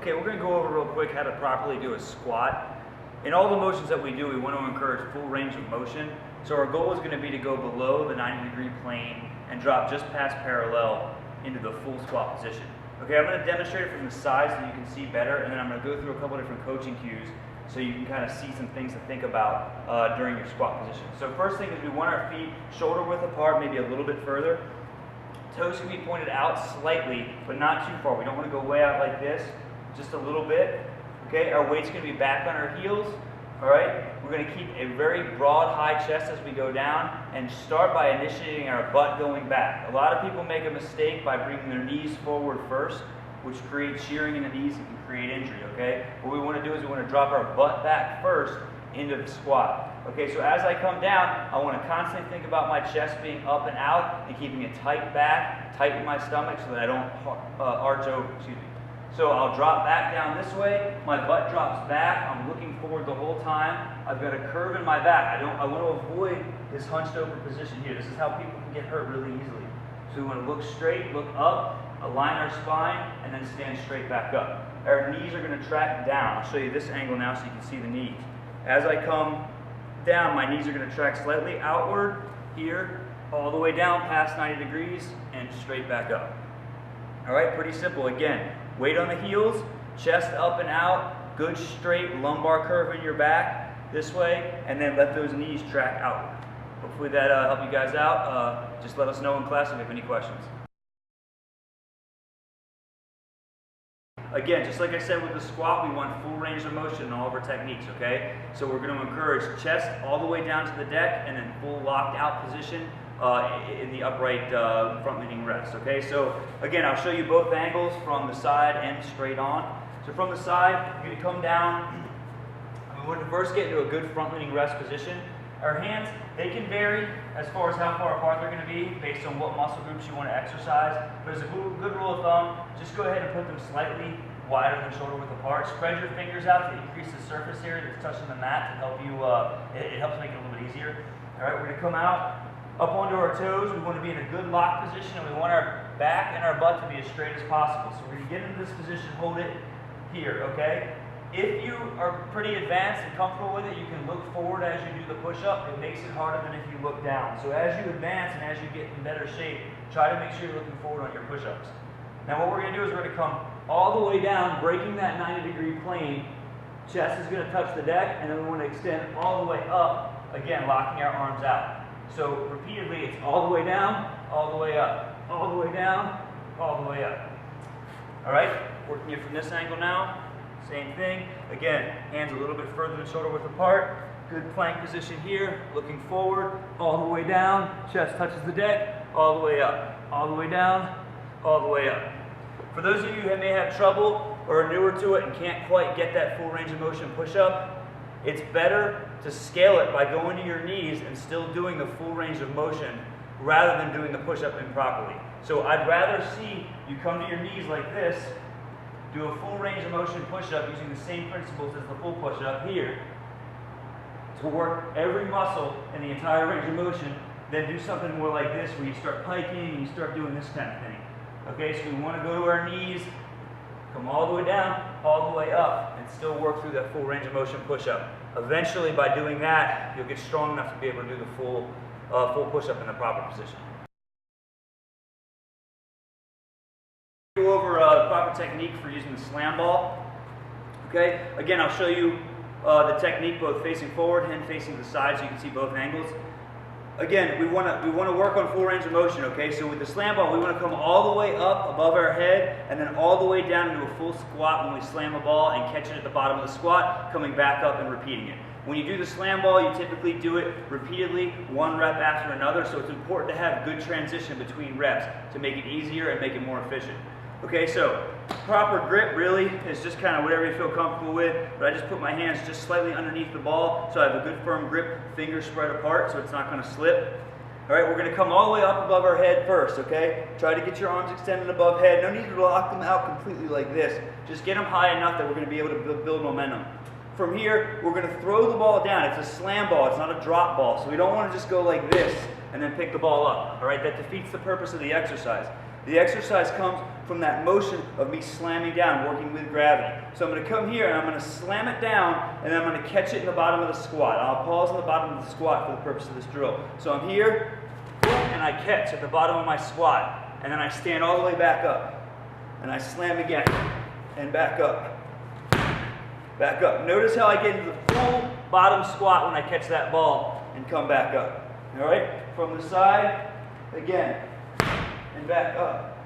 Okay, we're going to go over real quick how to properly do a squat. In all the motions that we do, we want to encourage full range of motion. So our goal is going to be to go below the 90-degree plane and drop just past parallel into the full squat position. Okay, I'm going to demonstrate it from the side so you can see better, and then I'm going to go through a couple different coaching cues so you can kind of see some things to think about during your squat position. So first thing is we want our feet shoulder width apart, maybe a little bit further. Toes can be pointed out slightly, but not too far. We don't want to go way out like this, just a little bit. Okay, our weight's going to be back on our heels. All right, we're going to keep a very broad, high chest as we go down and start by initiating our butt going back. A lot of people make a mistake by bringing their knees forward first, which creates shearing in the knees and can create injury, okay? What we want to do is we want to drop our butt back first into the squat. Okay, so as I come down, I want to constantly think about my chest being up and out and keeping it tight back, tighten my stomach so that I don't arch over, excuse me. So I'll drop back down this way, my butt drops back, I'm looking forward the whole time. I've got a curve in my back. I want to avoid this hunched over position here. This is how people can get hurt really easily. So we want to look straight, look up, align our spine, and then stand straight back up. Our knees are going to track down. I'll show you this angle now so you can see the knees. As I come down, my knees are going to track slightly outward here, all the way down past 90 degrees, and straight back up. All right, pretty simple. Again, weight on the heels, chest up and out, good straight lumbar curve in your back this way, and then let those knees track outward. Hopefully that helped you guys out. Just let us know in class if you have any questions. Again, just like I said with the squat, we want full range of motion in all of our techniques, okay? So we're going to encourage chest all the way down to the deck and then full locked out position in the upright front leaning rest, okay? So again, I'll show you both angles from the side and straight on. So from the side, you're going to come down. We want to first get into a good front leaning rest position. Our hands, they can vary as far as how far apart they're going to be based on what muscle groups you want to exercise. But as a good rule of thumb, just go ahead and put them slightly wider than shoulder width apart. Spread your fingers out to increase the surface area that's touching the mat to help you, it helps make it a little bit easier. All right, we're going to come out up onto our toes. We want to be in a good lock position, and we want our back and our butt to be as straight as possible. So we're going to get into this position, hold it here, okay? If you are pretty advanced and comfortable with it, you can look forward as you do the push-up. It makes it harder than if you look down. So as you advance and as you get in better shape, try to make sure you're looking forward on your push-ups. Now what we're going to do is we're going to come all the way down, breaking that 90-degree plane. Chest is going to touch the deck, and then we want to extend all the way up, again, locking our arms out. So repeatedly, it's all the way down, all the way up, all the way down, all the way up. All right, working it from this angle now. Same thing. Again, hands a little bit further than shoulder width apart. Good plank position here, looking forward, all the way down, chest touches the deck, all the way up, all the way down, all the way up. For those of you who may have trouble or are newer to it and can't quite get that full range of motion push-up, it's better to scale it by going to your knees and still doing the full range of motion rather than doing the push-up improperly. So I'd rather see you come to your knees like this, do a full range of motion push-up using the same principles as the full push-up here to work every muscle in the entire range of motion, then do something more like this where you start piking and you start doing this kind of thing. Okay, so we want to go to our knees, come all the way down, all the way up, and still work through that full range of motion push-up. Eventually, by doing that, you'll get strong enough to be able to do the full push-up in the proper position. Go over the proper technique for using the slam ball. Okay, again, I'll show you the technique both facing forward and facing to the side so you can see both angles. Again, we want to work on full range of motion. Okay, so with the slam ball, we want to come all the way up above our head and then all the way down into a full squat when we slam a ball and catch it at the bottom of the squat, coming back up and repeating it. When you do the slam ball, you typically do it repeatedly, one rep after another, so it's important to have good transition between reps to make it easier and make it more efficient. Okay, so proper grip really is just kind of whatever you feel comfortable with, but I just put my hands just slightly underneath the ball so I have a good firm grip, fingers spread apart so it's not going to slip. All right, we're going to come all the way up above our head first, okay? Try to get your arms extended above head. No need to lock them out completely like this. Just get them high enough that we're going to be able to build momentum. From here, we're going to throw the ball down. It's a slam ball, it's not a drop ball, so we don't want to just go like this and then pick the ball up. All right, that defeats the purpose of the exercise. The exercise comes from that motion of me slamming down, working with gravity. So I'm going to come here and I'm going to slam it down, and then I'm going to catch it in the bottom of the squat. I'll pause in the bottom of the squat for the purpose of this drill. So I'm here, and I catch at the bottom of my squat, and then I stand all the way back up, and I slam again, and back up. Back up. Notice how I get into the full bottom squat when I catch that ball and come back up. All right? From the side, again, and back up.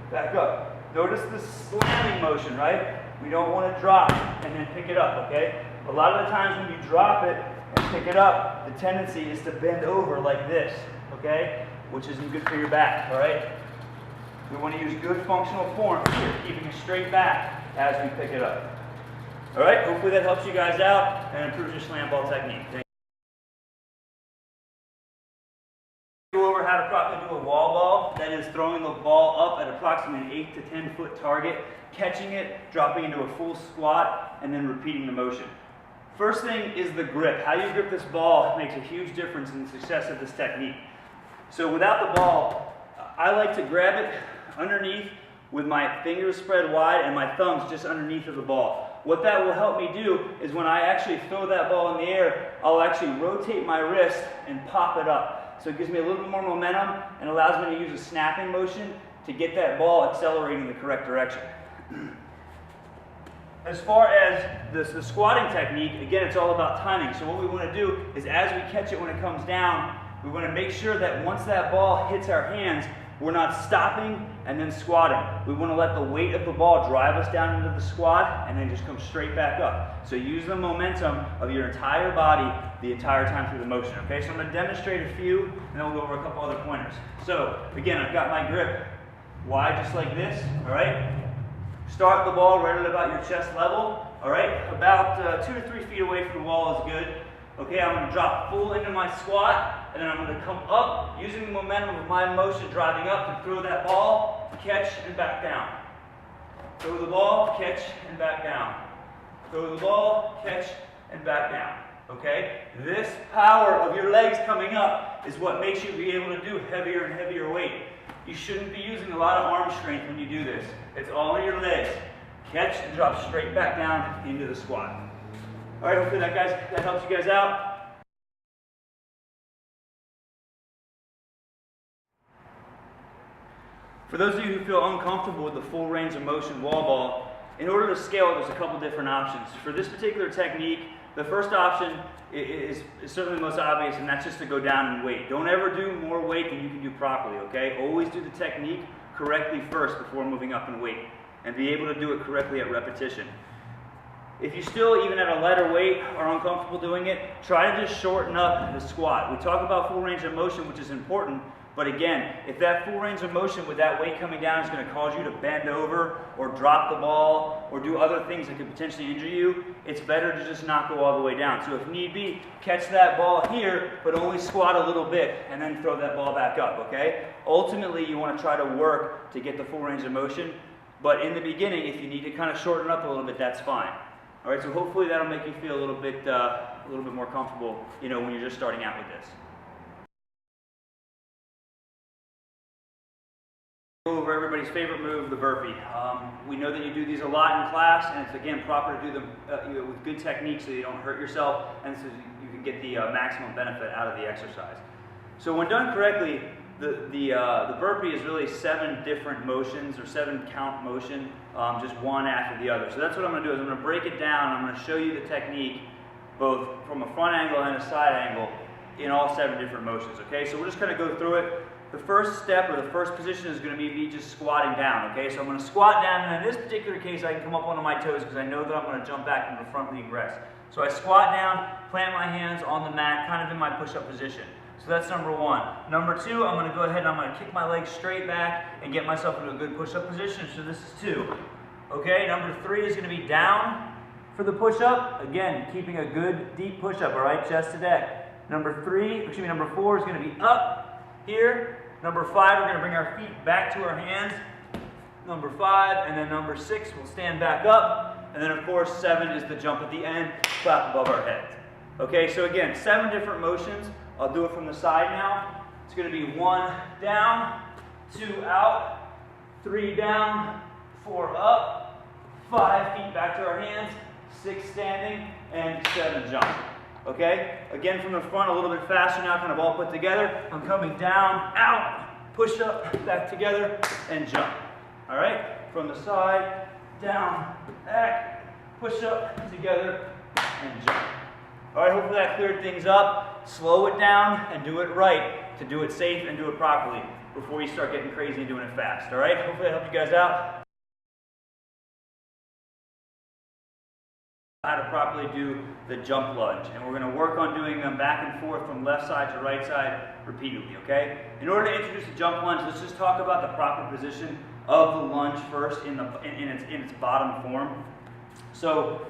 Back up. Notice the slamming motion, right? We don't want to drop and then pick it up, okay? A lot of the times when you drop it and pick it up, the tendency is to bend over like this, okay? Which isn't good for your back, all right? We want to use good functional form here, keeping a straight back as we pick it up. All right, hopefully that helps you guys out and improves your slam ball technique. Go over how to properly do a wall ball, that is throwing the ball up at approximately an 8 to 10 foot target, catching it, dropping into a full squat, and then repeating the motion. First thing is the grip. How you grip this ball makes a huge difference in the success of this technique. So without the ball, I like to grab it underneath with my fingers spread wide and my thumbs just underneath of the ball. What that will help me do is when I actually throw that ball in the air, I'll actually rotate my wrist and pop it up. So it gives me a little bit more momentum and allows me to use a snapping motion to get that ball accelerating in the correct direction. As far as the squatting technique, again, it's all about timing. So what we want to do is as we catch it when it comes down, we want to make sure that once that ball hits our hands, we're not stopping and then squatting. We want to let the weight of the ball drive us down into the squat and then just come straight back up. So use the momentum of your entire body the entire time through the motion. Okay, so I'm going to demonstrate a few and then we'll go over a couple other pointers. So again, I've got my grip wide just like this, all right? Start the ball right at about your chest level, all right? About 2 to 3 feet away from the wall is good. Okay, I'm going to drop full into my squat, and then I'm going to come up, using the momentum of my motion driving up to throw that ball, catch, and back down. Throw the ball, catch, and back down. Throw the ball, catch, and back down. Okay? This power of your legs coming up is what makes you be able to do heavier and heavier weight. You shouldn't be using a lot of arm strength when you do this. It's all in your legs. Catch and drop straight back down into the squat. All right, hopefully that helps you guys out. For those of you who feel uncomfortable with the full range of motion wall ball, in order to scale it, there's a couple different options. For this particular technique, the first option is certainly the most obvious, and that's just to go down in weight. Don't ever do more weight than you can do properly, okay? Always do the technique correctly first before moving up in weight, and be able to do it correctly at repetition. If you still, even at a lighter weight, are uncomfortable doing it, try to just shorten up the squat. We talk about full range of motion, which is important, but again, if that full range of motion with that weight coming down is going to cause you to bend over or drop the ball or do other things that could potentially injure you, it's better to just not go all the way down. So if need be, catch that ball here, but only squat a little bit and then throw that ball back up, okay? Ultimately, you want to try to work to get the full range of motion, but in the beginning, if you need to kind of shorten up a little bit, that's fine. All right, so hopefully that'll make you feel a little bit more comfortable, when you're just starting out with this. Go over everybody's favorite move, the burpee. We know that you do these a lot in class, and it's again proper to do them with good technique so you don't hurt yourself, and so you can get the maximum benefit out of the exercise. So when done correctly, the burpee is really 7 different motions or 7 count motion, just one after the other. So that's what I'm going to do is I'm going to break it down. I'm going to show you the technique both from a front angle and a side angle in all 7 different motions. Okay, so we're just going to go through it. The first step or the first position is going to be me just squatting down. Okay, so I'm going to squat down, and in this particular case I can come up onto my toes because I know that I'm going to jump back into the front lean rest. So I squat down, plant my hands on the mat, kind of in my push-up position. So that's number 1. Number 2, I'm going to go ahead and I'm going to kick my legs straight back and get myself into a good push-up position. So this is 2. Okay, number 3 is going to be down for the push-up. Again, keeping a good deep push-up, all right, chest to deck. Number 4 is going to be up here. Number 5, we're going to bring our feet back to our hands. Number 5, and then number 6, we'll stand back up. And then of course 7 is the jump at the end, clap above our heads. Okay, so again, 7 different motions. I'll do it from the side now. It's going to be 1 down, 2 out, 3 down, 4 up, 5 feet back to our hands, 6 standing, and 7 jump. Okay? Again from the front, a little bit faster now, kind of all put together. I'm coming down, out, push up, back together, and jump. All right? From the side, down, back, push up, together, and jump. All right, hopefully that cleared things up. Slow it down and do it right to do it safe and do it properly before you start getting crazy and doing it fast. All right? Hopefully that helped you guys out. How to properly do the jump lunge, and we're going to work on doing them back and forth from left side to right side repeatedly, okay? In order to introduce the jump lunge, let's just talk about the proper position of the lunge first in its bottom form. So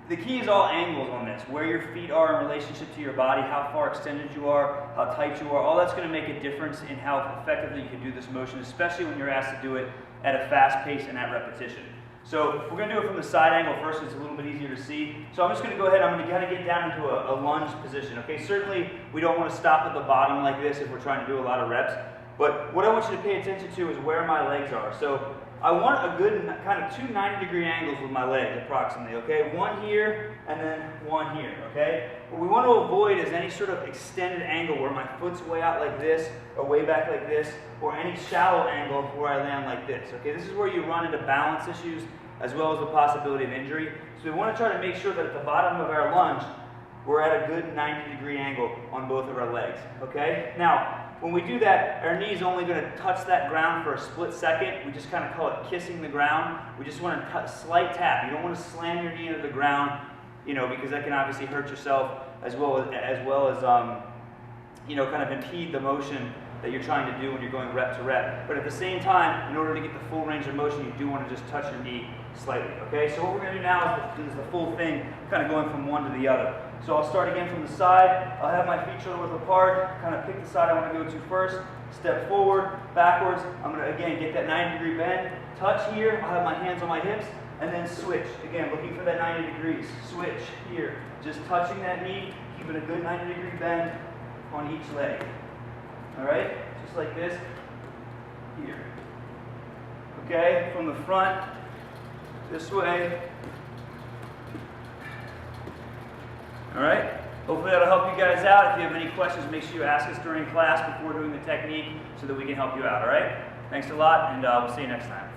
the key is all angles on this, where your feet are in relationship to your body, how far extended you are, how tight you are. All that's going to make a difference in how effectively you can do this motion, especially when you're asked to do it at a fast pace and at repetition. So we're going to do it from the side angle first, it's a little bit easier to see. So I'm just going to go ahead, I'm going to kind of get down into a lunge position. Okay, certainly we don't want to stop at the bottom like this if we're trying to do a lot of reps. But what I want you to pay attention to is where my legs are. So I want a good kind of 2 90-degree angles with my legs approximately, okay? One here and then one here, okay? What we want to avoid is any sort of extended angle where my foot's way out like this or way back like this, or any shallow angle where I land like this, okay? This is where you run into balance issues as well as the possibility of injury. So we want to try to make sure that at the bottom of our lunge, we're at a good 90-degree angle on both of our legs, okay? Now, when we do that, our knee is only going to touch that ground for a split second. We just kind of call it kissing the ground. We just want a slight tap. You don't want to slam your knee into the ground, you know, because that can obviously hurt yourself as well as you know, kind of impede the motion that you're trying to do when you're going rep to rep. But at the same time, in order to get the full range of motion, you do want to just touch your knee slightly, okay? So what we're going to do now is the full thing, kind of going from one to the other. So I'll start again from the side. I'll have my feet shoulder width apart, kind of pick the side I want to go to first, step forward, backwards. I'm going to, again, get that 90-degree bend, touch here, I'll have my hands on my hips, and then switch. Again, looking for that 90 degrees. Switch here, just touching that knee, keeping a good 90-degree bend on each leg. All right, just like this, here. Okay, from the front, this way. All right, hopefully that'll help you guys out. If you have any questions, make sure you ask us during class before doing the technique so that we can help you out, all right? Thanks a lot, and we'll see you next time.